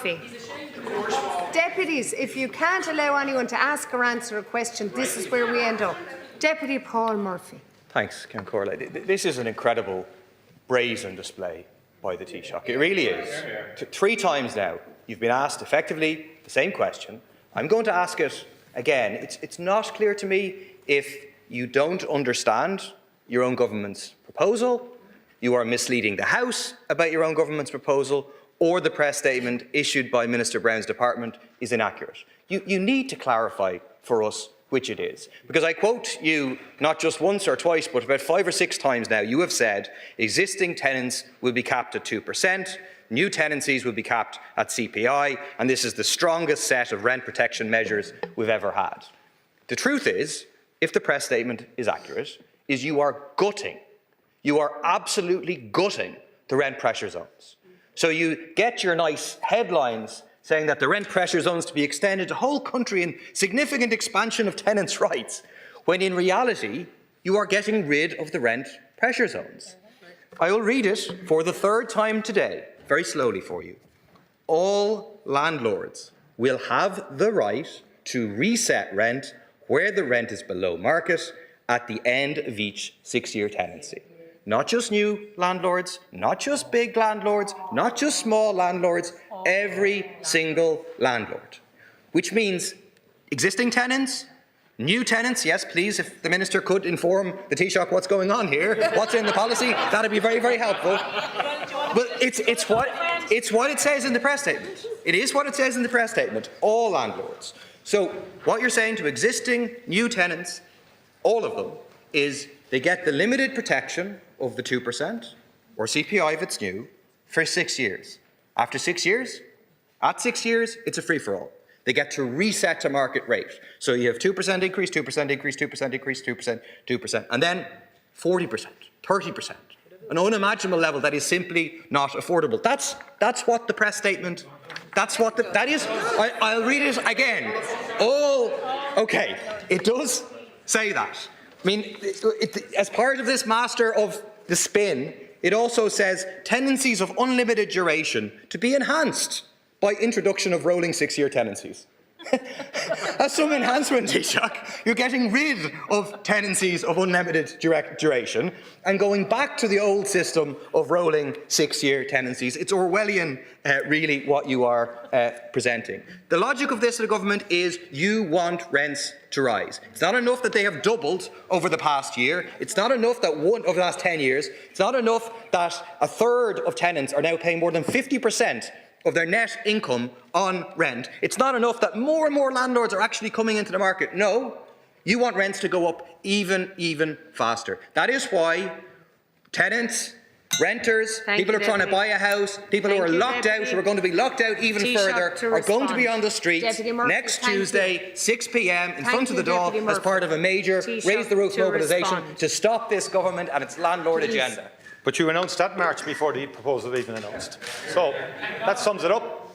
Murphy. Deputies, if you can't allow anyone to ask or answer a question, this is where we end up. Deputy Paul Murphy. Thanks, Cam Corley. This is an incredible brazen display by the Taoiseach. It really is. 3 times now, you've been asked effectively the same question. I'm going to ask it again. It's not clear to me if you don't understand your own government's proposal, you are misleading the House about your own government's proposal, or the press statement issued by Minister Brown's department is inaccurate. You need to clarify for us which it is. Because I quote you not just once or twice, but about 5 or 6 times now, you have said existing tenants will be capped at 2%, new tenancies will be capped at CPI, and this is the strongest set of rent protection measures we've ever had. The truth is, if the press statement is accurate, is you are gutting, you are absolutely gutting the rent pressure zones. So you get your nice headlines saying that the rent pressure zones to be extended to the whole country and significant expansion of tenants' rights, when in reality you are getting rid of the rent pressure zones. I will read it for the 3rd time today, very slowly for you. All landlords will have the right to reset rent where the rent is below market at the end of each 6-year tenancy. Not just new landlords, not just big landlords, not just small landlords, every single landlord. Which means existing tenants, new tenants, yes please, if the Minister could inform the Taoiseach what's going on here, what's in the policy, that would be very, very helpful. But it's what it says in the press statement. It is what it says in the press statement, all landlords. So what you're saying to existing, new tenants, all of them, is they get the limited protection of the 2%, or CPI if it's new, for 6 years. After 6 years, at 6 years, it's a free-for-all. They get to reset to market rate. So you have 2% increase, 2% increase, 2% increase, 2%, 2%, and then 40%, 30%. An unimaginable level that is simply not affordable. That's what the press statement, that is. I'll read it again. Okay, it does say that. I mean, as part of this master of the spin, it also says tenancies of unlimited duration to be enhanced by introduction of rolling 6-year tenancies. That's some enhancement, Taoiseach. You're getting rid of tenancies of unlimited duration and going back to the old system of rolling 6-year tenancies. It's Orwellian, really, what you are presenting. The logic of this, the government, is you want rents to rise. It's not enough that they have doubled over the past year. It's not enough that over the last 10 years. It's not enough that 1/3 of tenants are now paying more than 50% of their net income on rent. It's not enough that more and more landlords are actually coming into the market. No, you want rents to go up even faster. That is why tenants, renters, people who are trying to buy a house, people who are locked out, who are going to be locked out even further, are going to be on the streets next Tuesday, 6 p.m. in front of the Dáil as part of a major raise the roof mobilisation to stop this government and its landlord agenda. But you announced that March before the proposal was even announced. So that sums it up.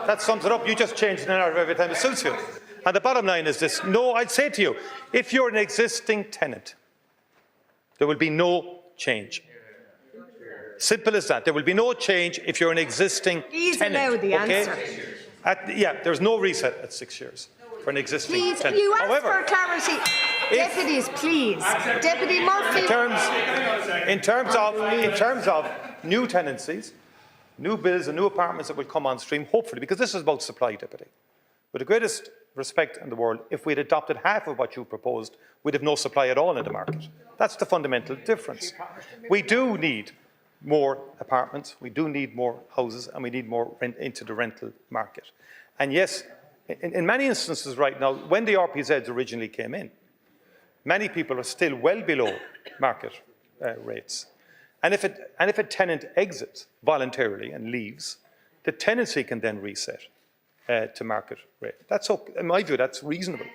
That sums it up. You just change the narrative every time it suits you. And the bottom line is this. No, I'd say to you, if you're an existing tenant, there will be no change. Simple as that. There will be no change if you're an existing tenant. Allow the answer. Yeah, there's no reset at 6 years for an existing tenant. You asked for clarity. Deputies, please. Deputy Murphy. In terms of new tenancies, new bills and new apartments that will come on stream, hopefully, because this is about supply, Deputy. With the greatest respect in the world, if we'd adopted half of what you proposed, we'd have no supply at all in the market. That's the fundamental difference. We do need more apartments, we do need more houses, and we need more rent into the rental market. And yes, in many instances right now, when the RPZs originally came in, many people are still well below market rates. And if a tenant exits voluntarily and leaves, the tenancy can then reset to market rate. That's okay. In my view, that's reasonable.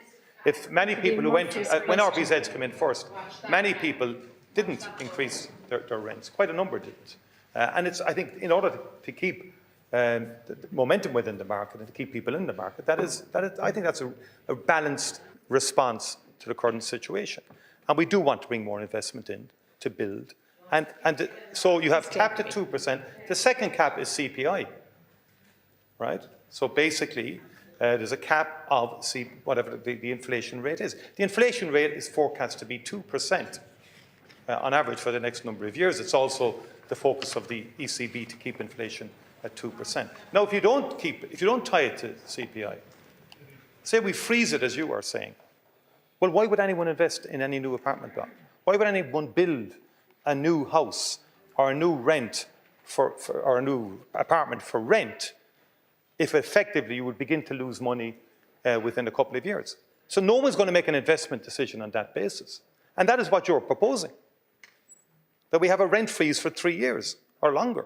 If many people who went, when RPZs came in first, many people didn't increase their rents. Quite a number didn't. And I think in order to keep the momentum within the market and to keep people in the market, I think that's a balanced response to the current situation. And we do want to bring more investment in to build. So you have capped at 2%. The second cap is CPI. right? So basically, there's a cap of whatever the inflation rate is. The inflation rate is forecast to be 2% on average for the next number of years. It's also the focus of the ECB to keep inflation at 2%. Now, if you don't tie it to CPI, say we freeze it, as you are saying, well, why would anyone invest in any new apartment block? Why would anyone build a new house or a new or a new apartment for rent if effectively you would begin to lose money within a couple of years? So no one's going to make an investment decision on that basis. And that is what you're proposing, that we have a rent freeze for 3 years or longer.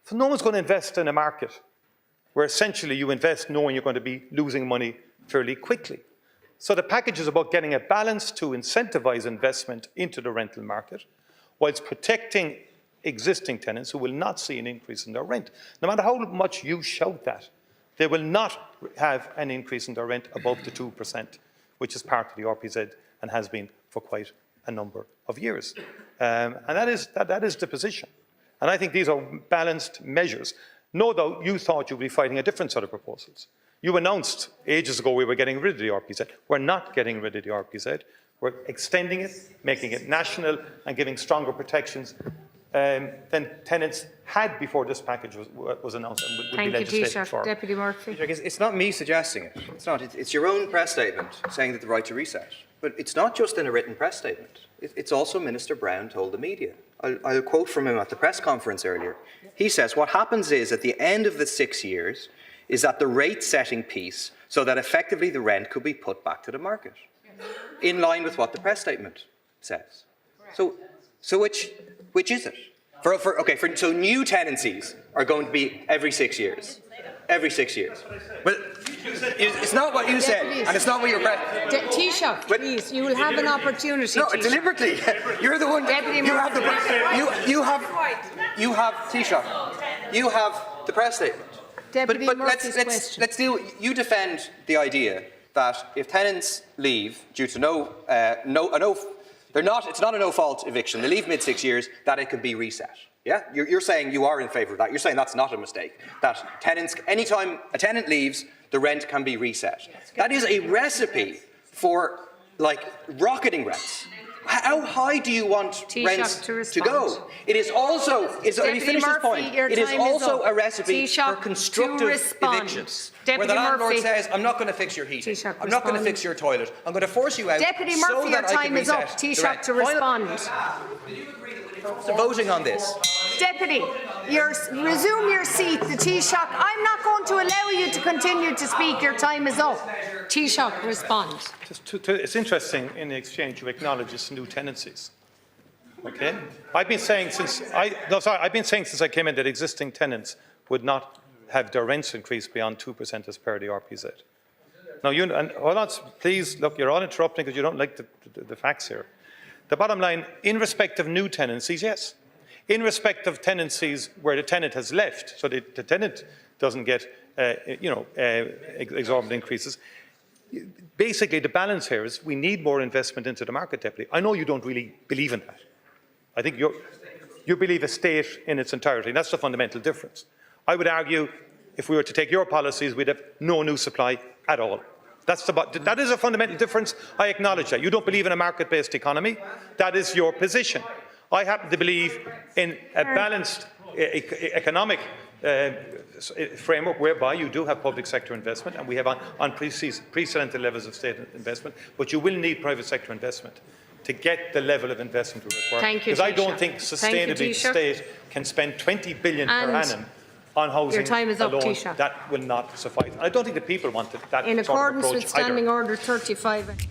So no one's going to invest in a market where essentially you invest knowing you're going to be losing money fairly quickly. So the package is about getting a balance to incentivize investment into the rental market whilst protecting existing tenants who will not see an increase in their rent. No matter how much you shout that, they will not have an increase in their rent above the 2%, which is part of the RPZ and has been for quite a number of years. And that is the position. And I think these are balanced measures. No doubt you thought you'd be fighting a different set of proposals. You announced ages ago we were getting rid of the RPZ. We're not getting rid of the RPZ. We're extending it, making it national and giving stronger protections than tenants had before this package was announced and would be legislated for. Deputy Murphy. It's not me suggesting it. It's not. It's your own press statement saying that the right to reset. But it's not just in a written press statement. It's also Minister Brown told the media. I'll quote from him at the press conference earlier. He says, what happens is at the end of the 6 years is that the rate setting piece so that effectively the rent could be put back to the market in line with what the press statement says. So which is it? So new tenancies are going to be every 6 years. Every 6 years. Well, it's not what you said, and it's not what your Taoiseach, please, you will have an opportunity. No, deliberately. You're the one. Deputy you have the. You have Taoiseach. You have the press statement. Deputy but Murphy's let's deal. You defend the idea that if tenants leave due to it's not a no-fault eviction. They leave mid-6 years, that it could be reset. Yeah, you're saying you are in favour of that. You're saying that's not a mistake. That tenants, anytime a tenant leaves, the rent can be reset. That is a recipe for rocketing rents. How high do you want rents to go? It is also. Let me finish this point. It is also a recipe for constructive evictions, where the landlord says, "I'm not going to fix your heating. I'm not going to fix your toilet. I'm going to force you out." Deputy Murphy, your time is up. Taoiseach to respond. Voting on this. Deputy, resume your seat. The Taoiseach, I'm not going to allow you to continue to speak. Your time is up. Taoiseach, respond. It's interesting in the exchange you acknowledge it's new tenancies. Okay, I've been saying since I came in that existing tenants would not have their rents increased beyond 2% as per the RPZ. Now, hold on, please. Look, you're all interrupting because you don't like the facts here. The bottom line, in respect of new tenancies, yes. In respect of tenancies where the tenant has left, so the tenant doesn't get exorbitant increases. Basically, the balance here is we need more investment into the market, Deputy. I know you don't really believe in that. I think you believe a state in its entirety, and that's the fundamental difference. I would argue if we were to take your policies, we'd have no new supply at all. That is a fundamental difference. I acknowledge that. You don't believe in a market-based economy. That is your position. I happen to believe in a balanced economic framework whereby you do have public sector investment, and we have unprecedented levels of state investment, but you will need private sector investment to get the level of investment we require. Thank you, because I don't think sustainably the state can spend 20 billion per annum on housing your time is up, alone. Taoiseach. That will not suffice. I don't think the people want that in sort of approach accordance with Standing either. Order 35.